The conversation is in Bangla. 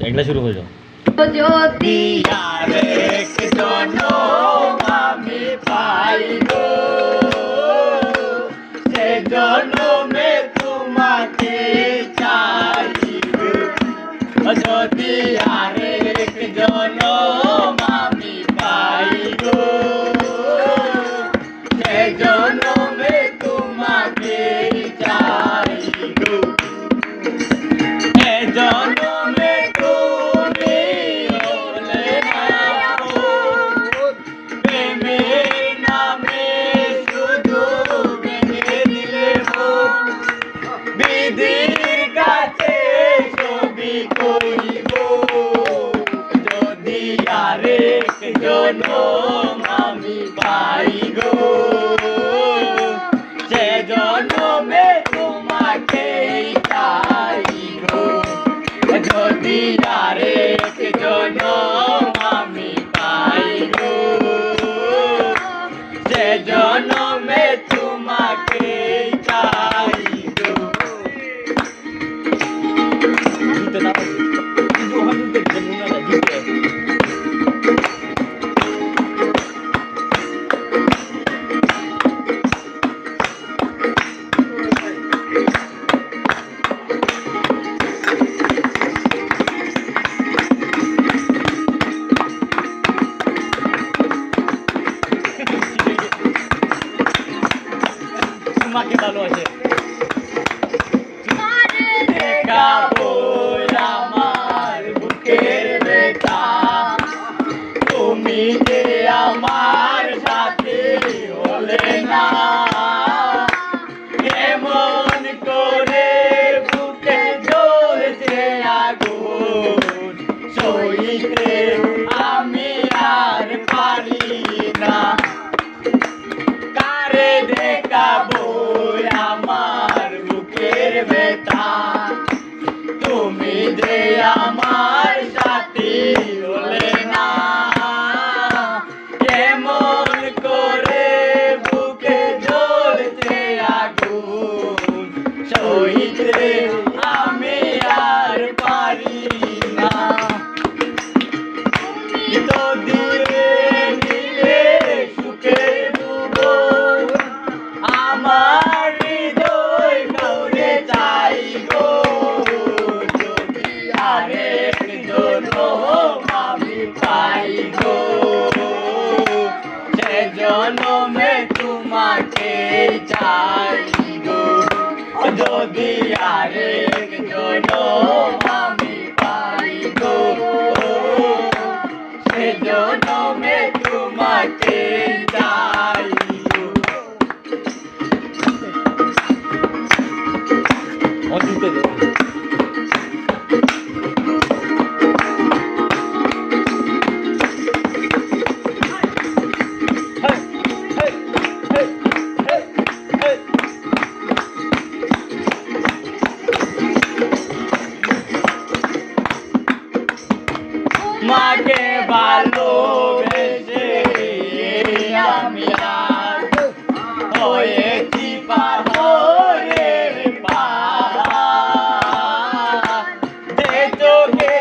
এগুলা শুরু করে দাও। যদি আরেক জনম আমি পাই গো, সে জনমে তোমাকে চাই গো। যদি আরেক জনম আমি পাই গো, সে জনমে তোমাকে চাই গো। এ জনমে তুমি হলে না প্রেমের নামে শুধু ভেঙে দিলে মন। বিধির কাছে ছবি কইব, যদি আরেক জনম আমি পাই গো, সে জনমে তোমাকে চাই গো। যদি আরেক জনম আমি পাই গো, সে জনমে তোমাকে চাই গো। দিতে না পারি কিন্তু ওখানে দিতে মনে হয় দিতে তোমাকে ভালোবাসে। দেখাবো আমার বুকের ব্যথা, তুমি যে আমার সাথে হলে না। কেমন করে বুকে জ্বলছে আগুন, সইতে আমি আর পারি না। কারে দেখাবো আমার বুকের ব্যথা, তুমি যে আমার সাথী হলে না। কেমন করে বুকে জ্বলছে আগুন, সইতে আমি আর পারি না। তো দিয়ে নিলে সুখের ভুবন, আমার হৃদয় কাউরে চাই গো। যদি আরেক জনম আমি পাই গো, সে জনমে তোমাকে চাই গো। যদি আরেক জনম আমি পাই গো, সে জনমে তোমাকে চাই গো। ও দিতে দে মাকে ভালোবেসে আমি আজ হয়েছি পাথরের পাহাড়। যে চোখে